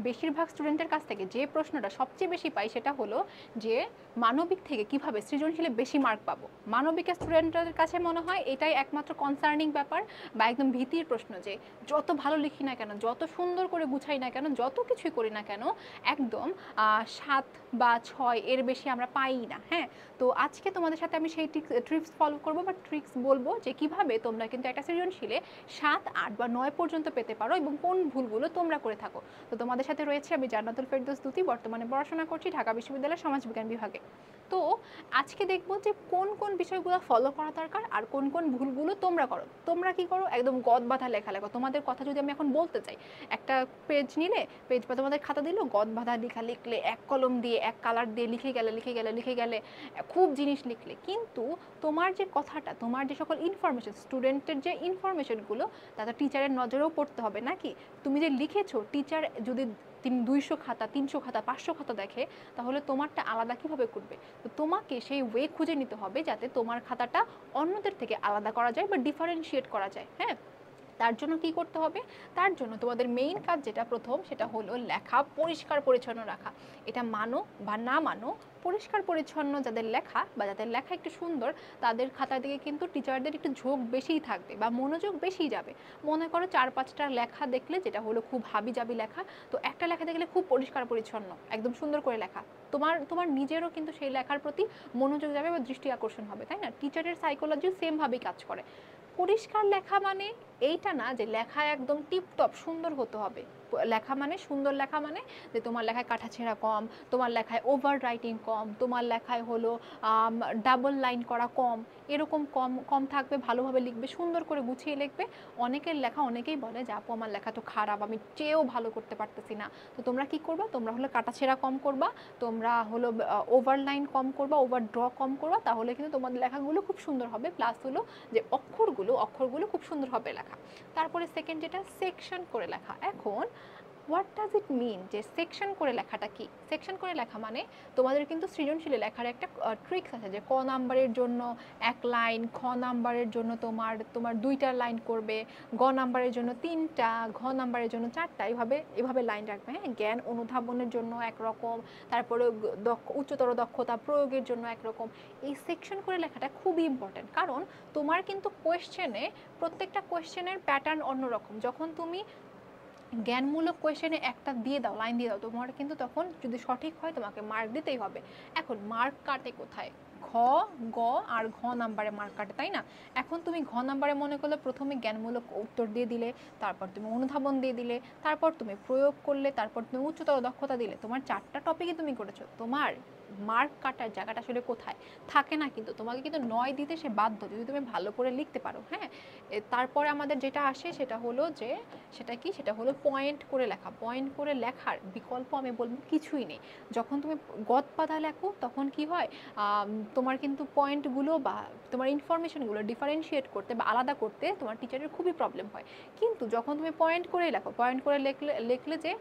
বেশিরভাগ স্টুডেন্টের কাছ থেকে যে প্রশ্নটা সবচেয়ে বেশি পাই সেটা হলো যে মানবিক থেকে কিভাবে সৃজনশীলে বেশি মার্ক পাবো। মানবিকের স্টুডেন্টের কাছে মনে হয় এটাই একমাত্র কনসার্নিং ব্যাপার বা একদম ভীতির প্রশ্ন, যে যত ভালো লিখি না কেন, যত সুন্দর করে গুছাই না কেন, যত কিছুই করি না কেন, একদম 7 বা 6 এর বেশি আমরা পাই না। হ্যাঁ, তো আজকে তোমাদের সাথে আমি সেই ট্রিক্স ফলো করবো বা ট্রিক্স বলবো যে কিভাবে তোমরা কিন্তু একটা সৃজনশীলে 7, 8 বা 9 পর্যন্ত পেতে পারো এবং কোন ভুলগুলো তোমরা করে থাকো। তো তোমাদের সাথে রয়েছে আমি জান্নাতুল ফেরদৌস দ্যুতি, বর্তমানে পড়াশোনা করছি ঢাকা বিশ্ববিদ্যালয়ের সমাজবিজ্ঞান বিভাগে। তো আজকে দেখবো যে কোন কোন বিষয়গুলো ফলো করা দরকার আর কোন কোন ভুলগুলো তোমরা করো। তোমরা কি করো, একদম গদ বাঁধা লেখা লেখো। তোমাদের কথা যদি আমি এখন বলতে চাই, একটা পেজ নিলে, পেজ বা তোমাদের খাতা দিল, গদ বাঁধা লেখা লিখলে, এক কলম দিয়ে এক কালার দিয়ে লিখে গেলে লিখে গেলে লিখে গেলে, খুব জিনিস লিখলে, কিন্তু তোমার যে কথাটা, তোমার যে সকল ইনফরমেশন, স্টুডেন্টের যে ইনফরমেশনগুলো, তাতে টিচারের নজরেও পড়তে হবে নাকি। তুমি যে লিখেছো, টিচার যদি 200 খাতা, 300 খাতা, 500 খাতা দেখে, তাহলে তোমারটা আলাদা কিভাবে করবে। তো তোমাকে সেই ওয়ে খুঁজে নিতে হবে যাতে তোমার খাতাটা অন্যদের থেকে আলাদা করা যায় বা ডিফারেন্সিয়েট করা যায়। হ্যাঁ, তার জন্য কি করতে হবে, তার জন্য তোমাদের মেইন কাজ যেটা প্রথম, সেটা হলো লেখা পরিষ্কার পরিচ্ছন্ন রাখা। এটা মানো বা না মানো, পরিষ্কার পরিচ্ছন্ন যাদের লেখা বা যাদের লেখা একটু সুন্দর, তাদের খাতার দিকে কিন্তু টিচারদের একটু ঝোঁক বেশিই থাকবে বা মনোযোগ বেশিই যাবে। মনে করো 4-5টা লেখা দেখলে, যেটা হলো খুব হাবিজাবি লেখা, তো একটা লেখা দেখলে খুব পরিষ্কার পরিচ্ছন্ন, একদম সুন্দর করে লেখা, তোমার নিজেরও কিন্তু সেই লেখার প্রতি মনোযোগ যাবে বা দৃষ্টি আকর্ষণ হবে, তাই না। টিচারের সাইকোলজিও সেমভাবেই কাজ করে। পরিষ্কার লেখা মানে এইটা না যে লেখা একদম টিপটপ সুন্দর হতে হবে। লেখা মানে, সুন্দর লেখা মানে যে তোমার লেখায় কাটাছেঁড়া কম, তোমার লেখায় ওভার রাইটিং কম, তোমার লেখায় হলো ডাবল লাইন করা কম, এরকম কম কম থাকবে, ভালোভাবে লিখবে, সুন্দর করে গুছিয়ে লিখবে। অনেকের লেখা অনেকেই বলে যে আপু আমার লেখা তো খারাপ, আমি চেয়েও ভালো করতে পারতেছি না। তো তোমরা কি করবা, তোমরা হলো কাটাছেঁড়া কম করবা, তোমরা হলো ওভার লাইন কম করবা, ওভার ড্র কম করবা, তাহলে কিন্তু তোমাদের লেখাগুলো খুব সুন্দর হবে। প্লাস হলো যে অক্ষরগুলো খুব সুন্দর হবে লেখা। তারপরে সেকেন্ড যেটা, সেকশন করে লেখা। এখন হোয়াট ডাজ ইট মিন, যে সেকশন করে লেখাটা কি। সেকশন করে লেখা মানে তোমাদের কিন্তু সৃজনশীল লেখার একটা ট্রিক্স আছে, যে ক নাম্বারের জন্য 1 লাইন, খ নাম্বারের জন্য তোমার তোমার 2টা লাইন করবে, গ নাম্বারের জন্য 3টা, ঘ নাম্বারের জন্য 4টা, এভাবে লাইন রাখবে। হ্যাঁ, জ্ঞান অনুধাবনের জন্য একরকম, তারপরে উচ্চতর দক্ষতা প্রয়োগের জন্য একরকম। এই সেকশন করে লেখাটা খুবই ইম্পর্ট্যান্ট, কারণ তোমার কিন্তু কোয়েশ্চেনে, প্রত্যেকটা কোয়েশ্চেনের প্যাটার্ন অন্যরকম। যখন তুমি জ্ঞানমূলক কোয়েশ্চেনে একটা দিয়ে দাও, লাইন দিয়ে দাও, তোমার কিন্তু তখন যদি সঠিক হয় তোমাকে মার্ক দিতেই হবে। এখন মার্ক কাটে কোথায়, ঘ, গ আর ঘ নাম্বারে মার্ক কাটে, তাই না। এখন তুমি ঘ নাম্বারে মনে করলে প্রথমে জ্ঞানমূলক উত্তর দিয়ে দিলে, তারপর তুমি অনুধাবন দিয়ে দিলে, তারপর তুমি প্রয়োগ করলে, তারপর তুমি উচ্চতর দক্ষতা দিলে, তোমার 4টা টপিকই তুমি করেছো। তোমার মার্ক কাটার জায়গাটা আসলে কোথায় থাকে না, কিন্তু তোমাকে কিন্তু 9 দিতে সে বাধ্য যদি তুমি ভালো করে লিখতে পারো। হ্যাঁ, তারপরে আমাদের যেটা আসে সেটা হলো যে, সেটা কি, সেটা হলো পয়েন্ট করে লেখা। পয়েন্ট করে লেখার বিকল্প আমি বলবো কিছুই নেই। যখন তুমি গদ বাঁধা লেখো তখন কি হয়, তোমার কিন্তু পয়েন্টগুলো বা তোমার ইনফরমেশনগুলো ডিফারেন্সিয়েট করতে বা আলাদা করতে তোমার টিচারের খুবই প্রবলেম হয়। কিন্তু যখন তুমি পয়েন্ট করেই লেখো, পয়েন্ট করে লিখলে যে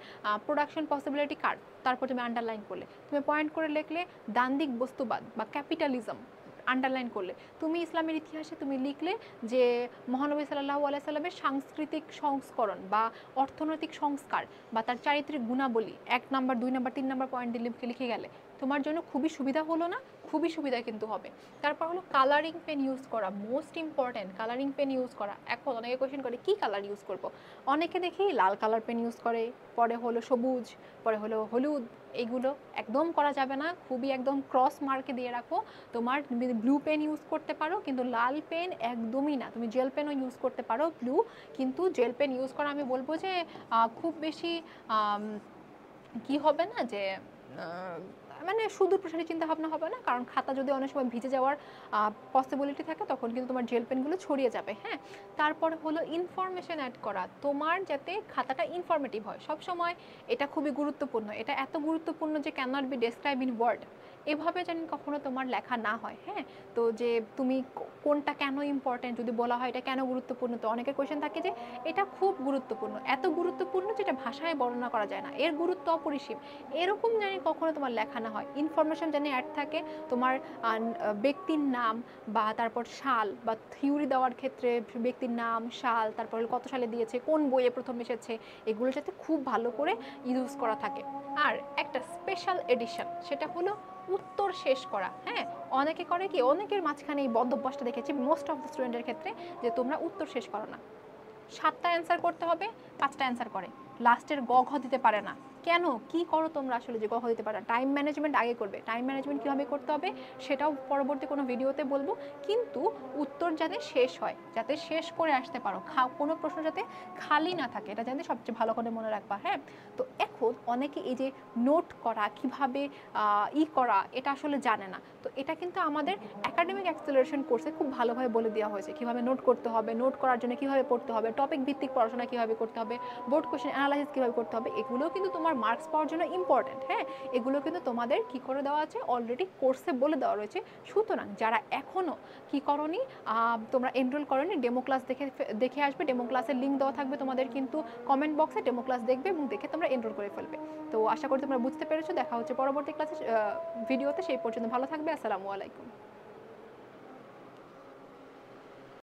প্রোডাকশন পসিবিলিটি কার, তারপর তুমি আন্ডারলাইন করলে, তুমি পয়েন্ট করে লিখলে দান দিক বস্তুবাদ বা ক্যাপিটালিজম আন্ডারলাইন করলে, তুমি ইসলামের ইতিহাসে তুমি লিখলে যে মহানবী সাল্লাল্লাহু আলাইহি সাল্লামের সাংস্কৃতিক সংস্করণ বা অর্থনৈতিক সংস্কার বা তার চারিত্রিক গুণাবলী 1 নাম্বার 2 নাম্বার 3 নাম্বার পয়েন্ট দিয়ে লিখে গেলে তোমার জন্য খুবই সুবিধা হলো না, খুবই সুবিধা কিন্তু হবে। তারপর হলো কালারিং পেন ইউজ করা, most important colouring pen use করা। এখন অনেকে কোয়েশ্চেন করে কি কালার ইউজ করব, অনেকে দেখি লাল কালার পেন ইউজ করে, পরে হলো সবুজ, পরে হলো হলুদ। এইগুলো একদম করা যাবে না, খুবই একদম ক্রস মার্কে দিয়ে রাখো। তোমার তুমি ব্লু পেন ইউজ করতে পারো, কিন্তু লাল পেন একদমই না। তুমি জেল পেনও ইউজ করতে পারো ব্লু, কিন্তু জেল পেন ইউজ করা আমি বলবো যে খুব বেশি কি হবে না যে মানে সুদূর প্রসারী চিন্তা ভাবনা হবে না, কারণ খাতা যদি অনেক সময় ভিজে যাওয়ার পসিবিলিটি থাকে তখন কিন্তু তোমার জেল পেনগুলো ছড়িয়ে যাবে। হ্যাঁ, তারপরে হলো ইনফরমেশন অ্যাড করা, তোমার যাতে খাতাটা ইনফরমেটিভ হয় সব সময়, এটা খুবই গুরুত্বপূর্ণ। এটা এত গুরুত্বপূর্ণ যে can not be describe in word, এভাবে যেন কখনো তোমার লেখা না হয়। হ্যাঁ, তো যে তুমি কোনটা কেন ইম্পর্টেন্ট যদি বলা হয় এটা কেন গুরুত্বপূর্ণ, তো অনেকের কোয়েশ্চেন থাকে যে এটা খুব গুরুত্বপূর্ণ, এত গুরুত্বপূর্ণ যে যেটা ভাষায় বর্ণনা করা যায় না, এর গুরুত্ব অপরিসীম। এরকম জানি কখনো তোমার লেখা না হয়, ইনফরমেশন জানি অ্যাড থাকে, তোমার ব্যক্তির নাম বা তারপর সাল বা থিওরি দেওয়ার ক্ষেত্রে ব্যক্তির নাম, সাল, তারপর কত সালে দিয়েছে, কোন বইয়ে প্রথম এসেছে, এগুলো যাতে খুব ভালো করে ইউজ করা থাকে। আর একটা স্পেশাল এডিশন, সেটা হলো উত্তর শেষ করা। হ্যাঁ, অনেকে করে কি, অনেকের মাঝখানে এই বদ অভ্যাসটা দেখেছি মোস্ট অফ দ্য স্টুডেন্টের ক্ষেত্রে, যে তোমরা উত্তর শেষ করো না। 7টা অ্যান্সার করতে হবে, 5টা অ্যান্সার করে, লাস্টের গ ঘ দিতে পারে না। কেন, কি করো তোমরা আসলে যে গ ঘ দিতে পারে না? টাইম ম্যানেজমেন্ট আগে করবে, টাইম ম্যানেজমেন্ট কীভাবে করতে হবে সেটাও পরবর্তী কোনো ভিডিওতে বলবো। কিন্তু উত্তর যাতে শেষ হয়, যাতে শেষ করে আসতে পারো, কোনো প্রশ্ন যাতে খালি না থাকে, এটা যাতে সবচেয়ে ভালো করে মনে রাখবা। হ্যাঁ, তো এখন অনেকে এই যে নোট করা কীভাবে করা, এটা আসলে জানে না। তো এটা কিন্তু আমাদের একাডেমিক অ্যাক্সেলারেশন কোর্সে খুব ভালোভাবে বলে দেওয়া হয়েছে, কীভাবে নোট করতে হবে, নোট করার জন্য কীভাবে পড়তে হবে, টপিক ভিত্তিক পড়াশোনা কীভাবে করতে হবে, বোর্ড কোশ্চেন অ্যানালাইসিস কীভাবে করতে হবে, এগুলোও কিন্তু তোমার মার্কস পাওয়ার জন্য ইম্পর্টেন্ট। হ্যাঁ, এগুলো কিন্তু তোমাদের কী করে দেওয়া আছে, অলরেডি কোর্সে বলে দেওয়া রয়েছে। সুতরাং যারা এখনও কী করনি, তোমরা এনরোল করনি, ডেমো ক্লাস দেখে আসবে, ডেমো ক্লাসের লিঙ্ক দেওয়া থাকবে তোমাদের কিন্তু কমেন্ট বক্সে, ডেমো ক্লাস দেখবে এবং দেখে তোমরা এনরোল করে ফেলবে। তো আশা করি তোমরা বুঝতে পেরেছো। দেখা হচ্ছে পরবর্তী ক্লাসে ভিডিওতে, সেই পর্যন্ত ভালো থাকবে। আসসালামু আলাইকুম।